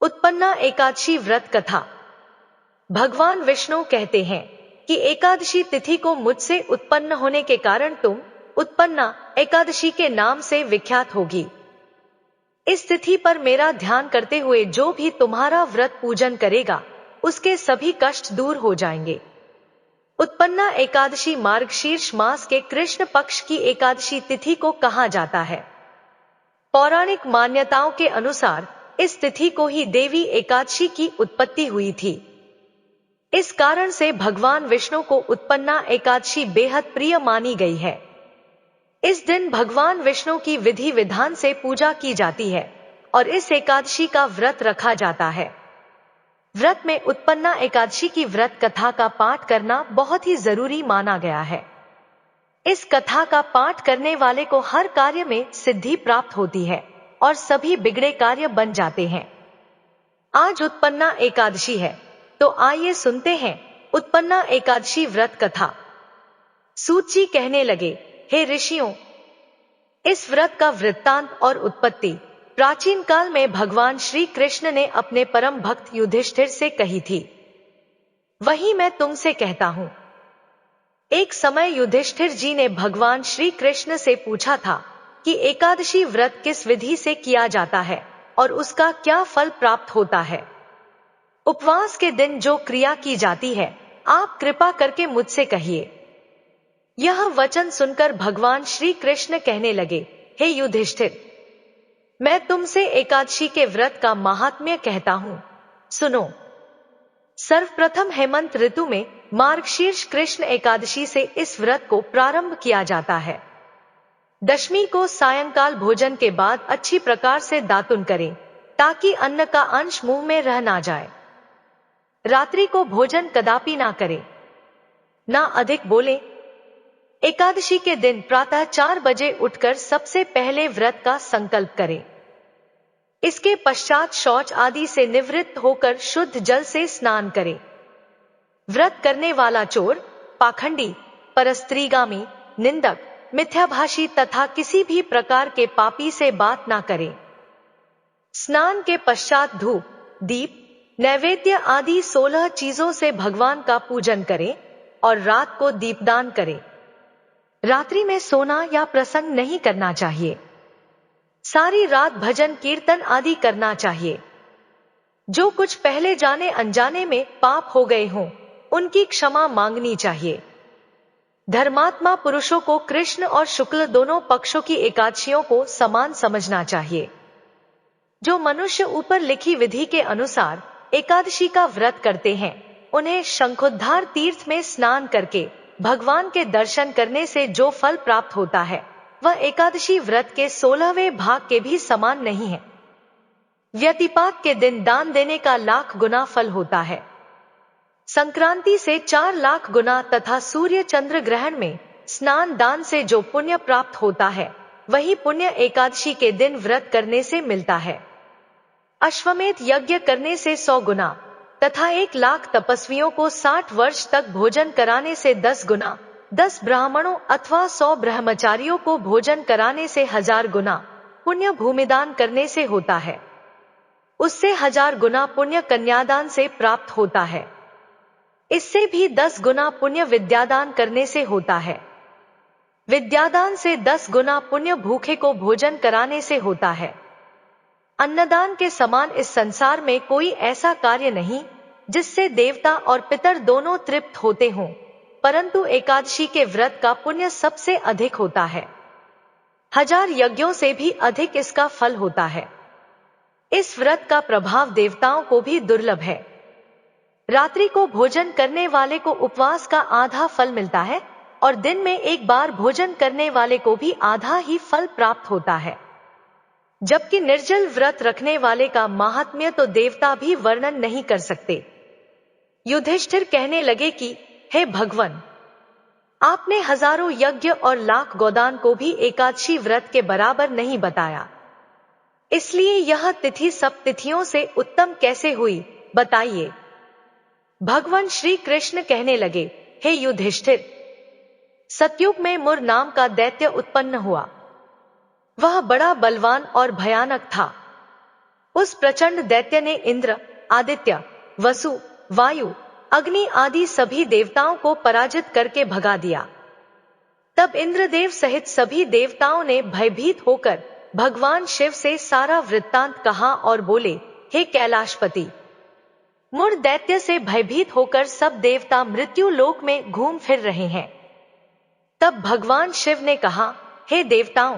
उत्पन्ना एकादशी व्रत कथा। भगवान विष्णु कहते हैं कि एकादशी तिथि को मुझसे उत्पन्न होने के कारण तुम उत्पन्ना एकादशी के नाम से विख्यात होगी। इस तिथि पर मेरा ध्यान करते हुए जो भी तुम्हारा व्रत पूजन करेगा उसके सभी कष्ट दूर हो जाएंगे। उत्पन्ना एकादशी मार्गशीर्ष मास के कृष्ण पक्ष की एकादशी तिथि को कहा जाता है। पौराणिक मान्यताओं के अनुसार इस तिथि को ही देवी एकादशी की उत्पत्ति हुई थी। इस कारण से भगवान विष्णु को उत्पन्ना एकादशी बेहद प्रिय मानी गई है। इस दिन भगवान विष्णु की विधि विधान से पूजा की जाती है और इस एकादशी का व्रत रखा जाता है। व्रत में उत्पन्ना एकादशी की व्रत कथा का पाठ करना बहुत ही जरूरी माना गया है। इस कथा का पाठ करने वाले को हर कार्य में सिद्धि प्राप्त होती है और सभी बिगड़े कार्य बन जाते हैं। आज उत्पन्ना एकादशी है, तो आइए सुनते हैं उत्पन्ना एकादशी व्रत कथा। सूत जी कहने लगे, हे ऋषियों, इस व्रत का वृत्तांत और उत्पत्ति प्राचीन काल में भगवान श्री कृष्ण ने अपने परम भक्त युधिष्ठिर से कही थी। वही मैं तुमसे कहता हूं। एक समय युधिष्ठिर जी ने भगवान श्री कृष्ण से पूछा था कि एकादशी व्रत किस विधि से किया जाता है और उसका क्या फल प्राप्त होता है। उपवास के दिन जो क्रिया की जाती है आप कृपा करके मुझसे कहिए। यह वचन सुनकर भगवान श्री कृष्ण कहने लगे, हे युधिष्ठिर, मैं तुमसे एकादशी के व्रत का महात्म्य कहता हूं, सुनो। सर्वप्रथम हेमंत ऋतु में मार्गशीर्ष कृष्ण एकादशी से इस व्रत को प्रारंभ किया जाता है। दशमी को सायंकाल भोजन के बाद अच्छी प्रकार से दातुन करें ताकि अन्न का अंश मुंह में रह ना जाए। रात्रि को भोजन कदापि ना करें, ना अधिक बोले। एकादशी के दिन प्रातः 4 बजे उठकर सबसे पहले व्रत का संकल्प करें। इसके पश्चात शौच आदि से निवृत्त होकर शुद्ध जल से स्नान करें। व्रत करने वाला चोर, पाखंडी, परस्त्रीगामी, निंदक, मिथ्याभाषी तथा किसी भी प्रकार के पापी से बात ना करे। स्नान के पश्चात धूप, दीप, नैवेद्य आदि 16 चीजों से भगवान का पूजन करें और रात को दीपदान करें। रात्रि में सोना या प्रसंग नहीं करना चाहिए। सारी रात भजन कीर्तन आदि करना चाहिए। जो कुछ पहले जाने अनजाने में पाप हो गए हों उनकी क्षमा मांगनी चाहिए। धर्मात्मा पुरुषों को कृष्ण और शुक्ल दोनों पक्षों की एकादशियों को समान समझना चाहिए। जो मनुष्य ऊपर लिखी विधि के अनुसार एकादशी का व्रत करते हैं उन्हें शंखोद्धार तीर्थ में स्नान करके भगवान के दर्शन करने से जो फल प्राप्त होता है वह एकादशी व्रत के 16वें भाग के भी समान नहीं है। व्यतिपात के दिन दान देने का लाख गुना फल होता है। संक्रांति से 4 लाख गुना तथा सूर्य चंद्र ग्रहण में स्नान दान से जो पुण्य प्राप्त होता है वही पुण्य एकादशी के दिन व्रत करने से मिलता है। अश्वमेध यज्ञ करने से 100 गुना तथा 1 लाख तपस्वियों को 60 वर्ष तक भोजन कराने से 10 गुना, 10 ब्राह्मणों अथवा 100 ब्रह्मचारियों को भोजन कराने से 1000 गुना पुण्य भूमिदान करने से होता है। उससे 1000 गुना पुण्य कन्यादान से प्राप्त होता है। इससे भी 10 गुना पुण्य विद्यादान करने से होता है। विद्यादान से 10 गुना पुण्य भूखे को भोजन कराने से होता है। अन्नदान के समान इस संसार में कोई ऐसा कार्य नहीं जिससे देवता और पितर दोनों तृप्त होते हों, परंतु एकादशी के व्रत का पुण्य सबसे अधिक होता है। 1000 यज्ञों से भी अधिक इसका फल होता है। इस व्रत का प्रभाव देवताओं को भी दुर्लभ है। रात्रि को भोजन करने वाले को उपवास का आधा फल मिलता है और दिन में एक बार भोजन करने वाले को भी आधा ही फल प्राप्त होता है। जबकि निर्जल व्रत रखने वाले का महात्म्य तो देवता भी वर्णन नहीं कर सकते। युधिष्ठिर कहने लगे कि हे भगवान, आपने हजारों यज्ञ और लाख गोदान को भी एकादशी व्रत के बराबर नहीं बताया। इसलिए यह तिथि सब तिथियों से उत्तम कैसे हुई, बताइए। भगवान श्री कृष्ण कहने लगे, हे युधिष्ठिर, सतयुग में मुर नाम का दैत्य उत्पन्न हुआ। वह बड़ा बलवान और भयानक था। उस प्रचंड दैत्य ने इंद्र, आदित्य, वसु, वायु, अग्नि आदि सभी देवताओं को पराजित करके भगा दिया। तब इंद्रदेव सहित सभी देवताओं ने भयभीत होकर भगवान शिव से सारा वृत्तांत कहा और बोले, हे कैलाशपति, मुड़ दैत्य से भयभीत होकर सब देवता मृत्यु लोक में घूम फिर रहे हैं। तब भगवान शिव ने कहा, हे देवताओं,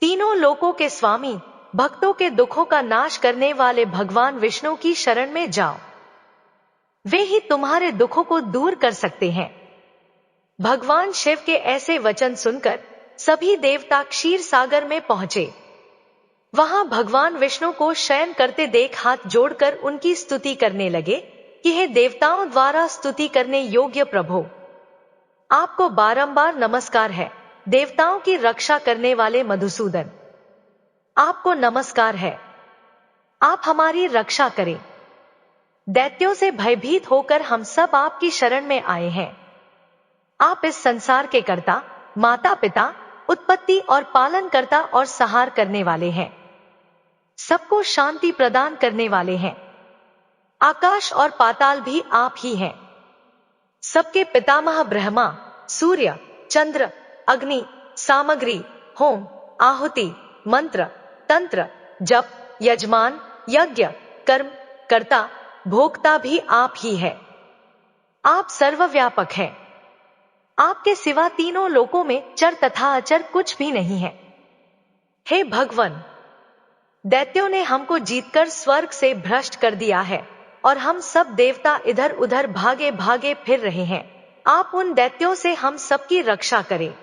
तीनों लोकों के स्वामी, भक्तों के दुखों का नाश करने वाले भगवान विष्णु की शरण में जाओ, वे ही तुम्हारे दुखों को दूर कर सकते हैं। भगवान शिव के ऐसे वचन सुनकर सभी देवता क्षीर सागर में पहुंचे। वहां भगवान विष्णु को शयन करते देख हाथ जोड़कर उनकी स्तुति करने लगे कि हे देवताओं द्वारा स्तुति करने योग्य प्रभु, आपको बारंबार नमस्कार है। देवताओं की रक्षा करने वाले मधुसूदन, आपको नमस्कार है, आप हमारी रक्षा करें। दैत्यों से भयभीत होकर हम सब आपकी शरण में आए हैं। आप इस संसार के कर्ता, माता पिता, उत्पत्ति और पालन करता और संहार करने वाले हैं। सबको शांति प्रदान करने वाले हैं। आकाश और पाताल भी आप ही हैं। सबके पितामह ब्रह्मा, सूर्य, चंद्र, अग्नि, सामग्री, होम, आहुति, मंत्र, तंत्र, जप, यजमान, यज्ञ, कर्म, कर्ता, भोक्ता भी आप ही है। आप सर्वव्यापक हैं। आपके सिवा तीनों लोकों में चर तथा अचर कुछ भी नहीं है। हे भगवान, दैत्यों ने हमको जीतकर स्वर्ग से भ्रष्ट कर दिया है और हम सब देवता इधर उधर भागे भागे फिर रहे हैं। आप उन दैत्यों से हम सबकी रक्षा करें।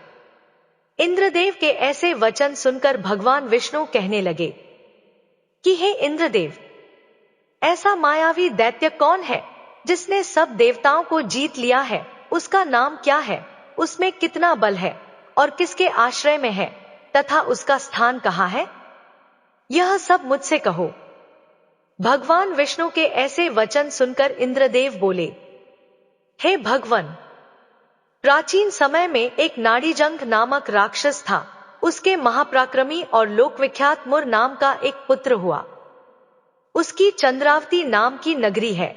इंद्रदेव के ऐसे वचन सुनकर भगवान विष्णु कहने लगे कि हे इंद्रदेव, ऐसा मायावी दैत्य कौन है जिसने सब देवताओं को जीत लिया है? उसका नाम क्या है? उसमें कितना बल है और किसके आश्रय में है तथा उसका स्थान कहाँ है? यह सब मुझसे कहो। भगवान विष्णु के ऐसे वचन सुनकर इंद्रदेव बोले, हे भगवान, प्राचीन समय में एक नाड़ीजंघ नामक राक्षस था। उसके महापराक्रमी और लोकविख्यात मुर नाम का एक पुत्र हुआ। उसकी चंद्रावती नाम की नगरी है।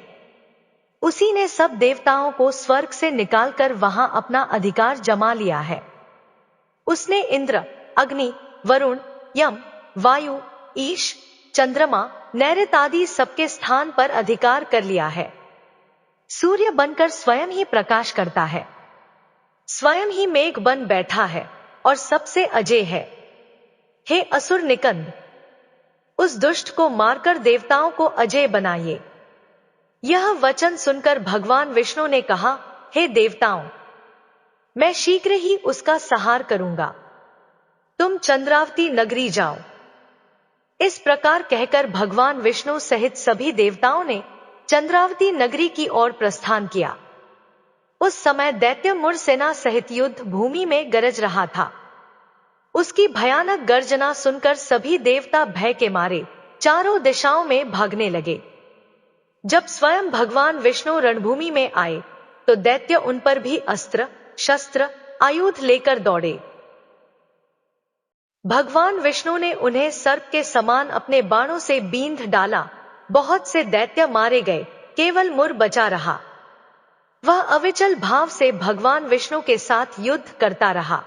उसी ने सब देवताओं को स्वर्ग से निकालकर वहां अपना अधिकार जमा लिया है। उसने इंद्र, अग्नि, वरुण, यम, वायु, ईश, चंद्रमा, नैऋत आदि सबके स्थान पर अधिकार कर लिया है। सूर्य बनकर स्वयं ही प्रकाश करता है, स्वयं ही मेघ बन बैठा है और सबसे अजय है। हे असुर निकंद, उस दुष्ट को मारकर देवताओं को अजय बनाइए। यह वचन सुनकर भगवान विष्णु ने कहा, हे देवताओं, मैं शीघ्र ही उसका संहार करूंगा। तुम चंद्रावती नगरी जाओ। इस प्रकार कहकर भगवान विष्णु सहित सभी देवताओं ने चंद्रावती नगरी की ओर प्रस्थान किया। उस समय दैत्य मुर सेना सहित युद्ध भूमि में गरज रहा था। उसकी भयानक गर्जना सुनकर सभी देवता भय के मारे चारों दिशाओं में भागने लगे। जब स्वयं भगवान विष्णु रणभूमि में आए तो दैत्य उन पर भी अस्त्र, शस्त्र, आयुध लेकर दौड़े। भगवान विष्णु ने उन्हें सर्प के समान अपने बाणों से बींध डाला। बहुत से दैत्य मारे गए, केवल मुर बचा रहा। वह अविचल भाव से भगवान विष्णु के साथ युद्ध करता रहा।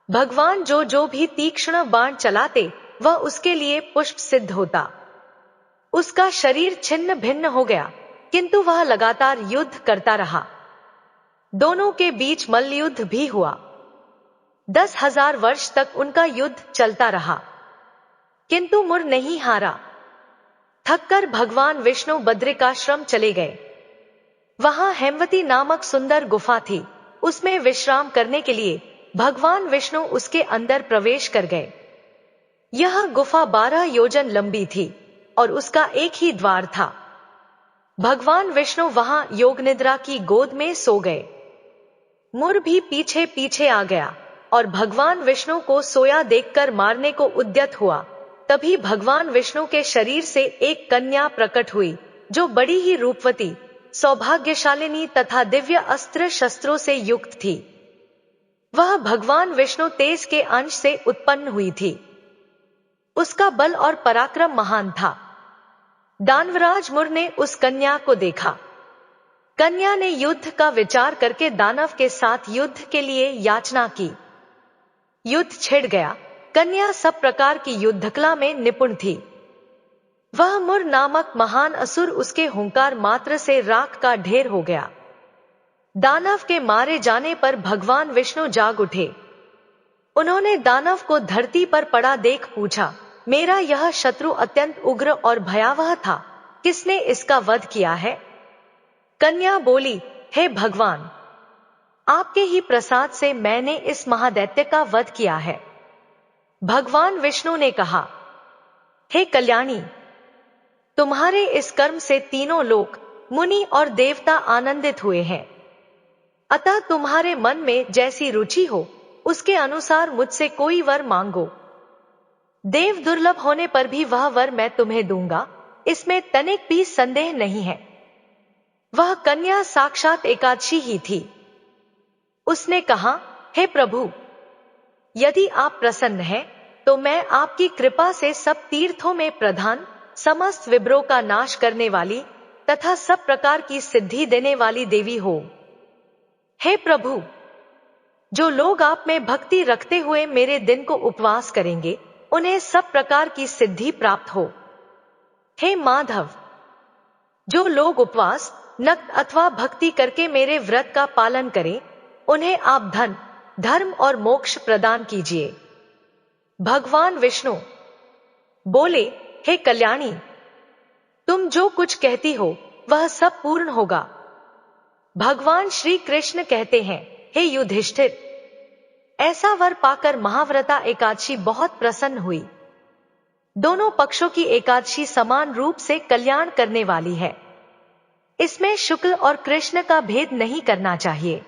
भगवान जो भी तीक्ष्ण बाण चलाते वह उसके लिए पुष्प सिद्ध होता। उसका शरीर छिन्न भिन्न हो गया, किंतु वह लगातार युद्ध करता रहा। दोनों के बीच मल्लयुद्ध भी हुआ। 10,000 वर्ष तक उनका युद्ध चलता रहा, किंतु मुर नहीं हारा। थककर भगवान विष्णु बद्रिकाश्रम चले गए। वहां हेमवती नामक सुंदर गुफा थी। उसमें विश्राम करने के लिए भगवान विष्णु उसके अंदर प्रवेश कर गए। यह गुफा 12 योजन लंबी थी और उसका एक ही द्वार था। भगवान विष्णु वहां योग निद्रा की गोद में सो गए। मुर भी पीछे पीछे आ गया और भगवान विष्णु को सोया देखकर मारने को उद्यत हुआ। तभी भगवान विष्णु के शरीर से एक कन्या प्रकट हुई जो बड़ी ही रूपवती, सौभाग्यशालिनी तथा दिव्य अस्त्र शस्त्रों से युक्त थी। वह भगवान विष्णु तेज के अंश से उत्पन्न हुई थी। उसका बल और पराक्रम महान था। दानवराज मुर ने उस कन्या को देखा। कन्या ने युद्ध का विचार करके दानव के साथ युद्ध के लिए याचना की। युद्ध छिड़ गया। कन्या सब प्रकार की युद्धकला में निपुण थी। वह मुर नामक महान असुर उसके हुंकार मात्र से राख का ढेर हो गया। दानव के मारे जाने पर भगवान विष्णु जाग उठे। उन्होंने दानव को धरती पर पड़ा देख पूछा, मेरा यह शत्रु अत्यंत उग्र और भयावह था, किसने इसका वध किया है? कन्या बोली, हे भगवान, आपके ही प्रसाद से मैंने इस महादैत्य का वध किया है। भगवान विष्णु ने कहा, हे कल्याणी, तुम्हारे इस कर्म से तीनों लोक, मुनि और देवता आनंदित हुए हैं। अतः तुम्हारे मन में जैसी रुचि हो उसके अनुसार मुझसे कोई वर मांगो। देव दुर्लभ होने पर भी वह वर मैं तुम्हें दूंगा, इसमें तनिक भी संदेह नहीं है। वह कन्या साक्षात एकादशी ही थी। उसने कहा, हे प्रभु, यदि आप प्रसन्न हैं तो मैं आपकी कृपा से सब तीर्थों में प्रधान, समस्त विभ्रों का नाश करने वाली तथा सब प्रकार की सिद्धि देने वाली देवी हो। हे प्रभु, जो लोग आप में भक्ति रखते हुए मेरे दिन को उपवास करेंगे उन्हें सब प्रकार की सिद्धि प्राप्त हो। हे माधव, जो लोग उपवास, नक्त अथवा भक्ति करके मेरे व्रत का पालन करें उन्हें आप धन, धर्म और मोक्ष प्रदान कीजिए। भगवान विष्णु बोले, हे कल्याणी, तुम जो कुछ कहती हो वह सब पूर्ण होगा। भगवान श्री कृष्ण कहते हैं, हे युधिष्ठिर, ऐसा वर पाकर महाव्रता एकादशी बहुत प्रसन्न हुई। दोनों पक्षों की एकादशी समान रूप से कल्याण करने वाली है। इसमें शुक्ल और कृष्ण का भेद नहीं करना चाहिए।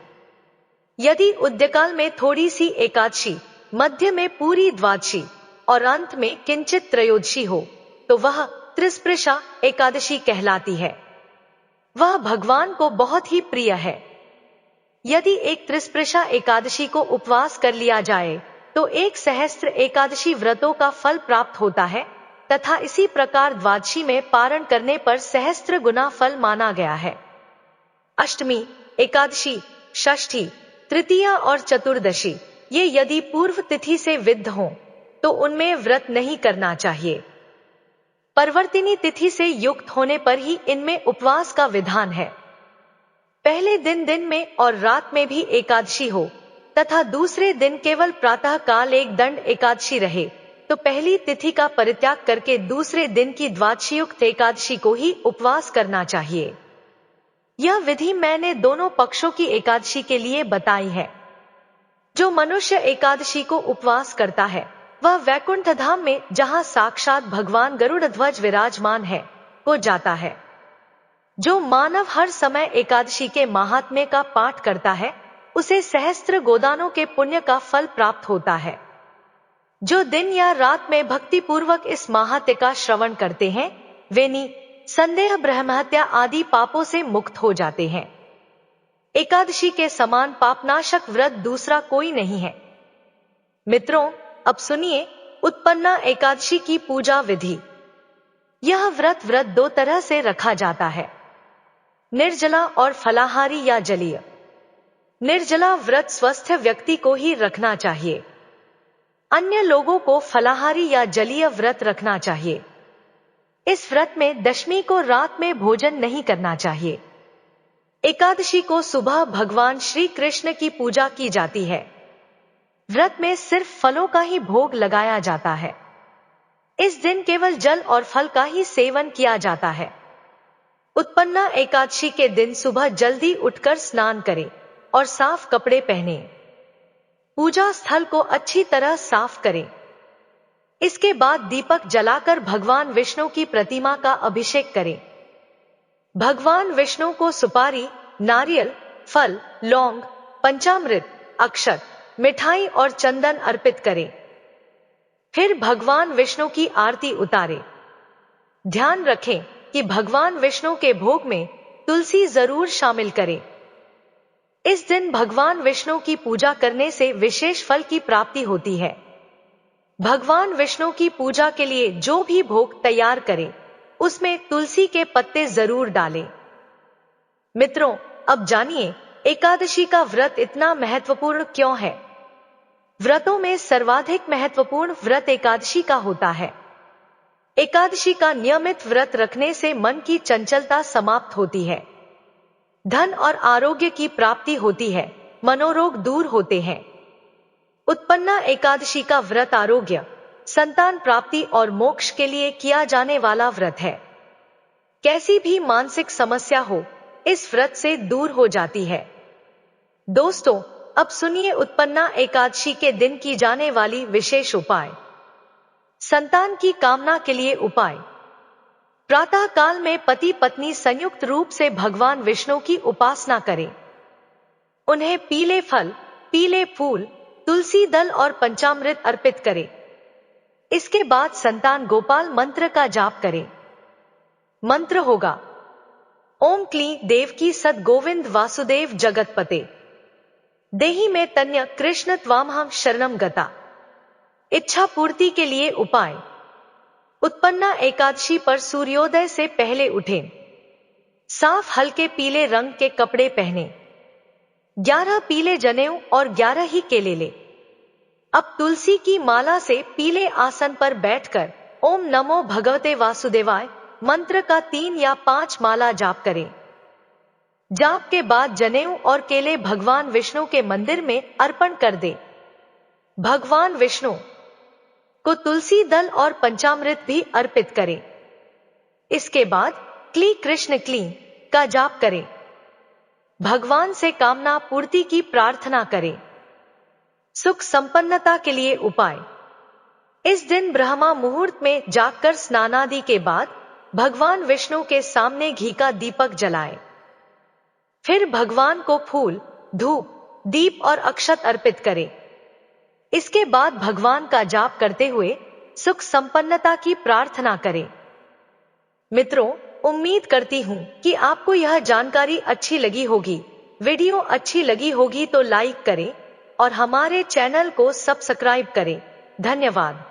यदि उद्यकाल में थोड़ी सी एकादशी, मध्य में पूरी द्वादशी और अंत में किंचित त्रयोदशी हो तो वह त्रिस्पृशा एकादशी कहलाती है। वह भगवान को बहुत ही प्रिय है। यदि एक त्रिस्पृशा एकादशी को उपवास कर लिया जाए तो 1 सहस्त्र एकादशी व्रतों का फल प्राप्त होता है तथा इसी प्रकार द्वादशी में पारण करने पर सहस्त्र गुना फल माना गया है। अष्टमी, एकादशी, षष्ठी, तृतीया और चतुर्दशी ये यदि पूर्व तिथि से विद्ध हों तो उनमें व्रत नहीं करना चाहिए। परवर्तिनी तिथि से युक्त होने पर ही इनमें उपवास का विधान है। पहले दिन में और रात में भी एकादशी हो तथा दूसरे दिन केवल प्रातः काल एक दंड एकादशी रहे तो पहली तिथि का परित्याग करके दूसरे दिन की द्वादशीयुक्त एकादशी को ही उपवास करना चाहिए। यह विधि मैंने दोनों पक्षों की एकादशी के लिए बताई है। जो मनुष्य एकादशी को उपवास करता है वह वैकुंठ धाम में, जहां साक्षात भगवान गरुड़ध्वज विराजमान है, को जाता है। जो मानव हर समय एकादशी के महात्म्य का पाठ करता है उसे सहस्त्र गोदानों के पुण्य का फल प्राप्त होता है। जो दिन या रात में भक्ति पूर्वक इस महात्म्य का श्रवण करते हैं वे संदेह, ब्रह्महत्या आदि पापों से मुक्त हो जाते हैं। एकादशी के समान पापनाशक व्रत दूसरा कोई नहीं है। मित्रों, अब सुनिए उत्पन्ना एकादशी की पूजा विधि। यह व्रत 2 तरह से रखा जाता है, निर्जला और फलाहारी या जलीय। निर्जला व्रत स्वस्थ व्यक्ति को ही रखना चाहिए। अन्य लोगों को फलाहारी या जलीय व्रत रखना चाहिए। इस व्रत में दशमी को रात में भोजन नहीं करना चाहिए। एकादशी को सुबह भगवान श्री कृष्ण की पूजा की जाती है। व्रत में सिर्फ फलों का ही भोग लगाया जाता है। इस दिन केवल जल और फल का ही सेवन किया जाता है। उत्पन्ना एकादशी के दिन सुबह जल्दी उठकर स्नान करें और साफ कपड़े पहने। पूजा स्थल को अच्छी तरह साफ करें। इसके बाद दीपक जलाकर भगवान विष्णु की प्रतिमा का अभिषेक करें। भगवान विष्णु को सुपारी, नारियल, फल, लौंग, पंचामृत, अक्षत, मिठाई और चंदन अर्पित करें। फिर भगवान विष्णु की आरती उतारें। ध्यान रखें कि भगवान विष्णु के भोग में तुलसी जरूर शामिल करें। इस दिन भगवान विष्णु की पूजा करने से विशेष फल की प्राप्ति होती है। भगवान विष्णु की पूजा के लिए जो भी भोग तैयार करें, उसमें तुलसी के पत्ते जरूर डालें। मित्रों, अब जानिए एकादशी का व्रत इतना महत्वपूर्ण क्यों है। व्रतों में सर्वाधिक महत्वपूर्ण व्रत एकादशी का होता है। एकादशी का नियमित व्रत रखने से मन की चंचलता समाप्त होती है, धन और आरोग्य की प्राप्ति होती है, मनोरोग दूर होते हैं। उत्पन्ना एकादशी का व्रत आरोग्य, संतान प्राप्ति और मोक्ष के लिए किया जाने वाला व्रत है। कैसी भी मानसिक समस्या हो, इस व्रत से दूर हो जाती है। दोस्तों, अब सुनिए उत्पन्ना एकादशी के दिन की जाने वाली विशेष उपाय। संतान की कामना के लिए उपाय। प्रातः काल में पति पत्नी संयुक्त रूप से भगवान विष्णु की उपासना करें। उन्हें पीले फल, पीले फूल, तुलसी दल और पंचामृत अर्पित करें। इसके बाद संतान गोपाल मंत्र का जाप करें। मंत्र होगा: ओम क्लीं देवकी सद गोविंद वासुदेव जगतपते देहि में तन्य कृष्ण त्वामहं शरणं गता। इच्छा पूर्ति के लिए उपाय। उत्पन्ना एकादशी पर सूर्योदय से पहले उठें। साफ हल्के पीले रंग के कपड़े पहने। 11 पीले जनेऊ और 11 ही केले ले। अब तुलसी की माला से पीले आसन पर बैठकर ओम नमो भगवते वासुदेवाय मंत्र का 3 या 5 माला जाप करें। जाप के बाद जनेऊ और केले भगवान विष्णु के मंदिर में अर्पण कर दे। भगवान विष्णु को तुलसी दल और पंचामृत भी अर्पित करें। इसके बाद क्ली कृष्ण क्ली का जाप करें। भगवान से कामना पूर्ति की प्रार्थना करें। सुख संपन्नता के लिए उपाय। इस दिन ब्रह्मा मुहूर्त में जागकर स्नानादि के बाद भगवान विष्णु के सामने घी का दीपक जलाएं। फिर भगवान को फूल, धूप, दीप और अक्षत अर्पित करें। इसके बाद भगवान का जाप करते हुए सुख संपन्नता की प्रार्थना करें। मित्रों, उम्मीद करती हूं कि आपको यह जानकारी अच्छी लगी होगी। वीडियो अच्छी लगी होगी तो लाइक करें और हमारे चैनल को सब्सक्राइब करें। धन्यवाद।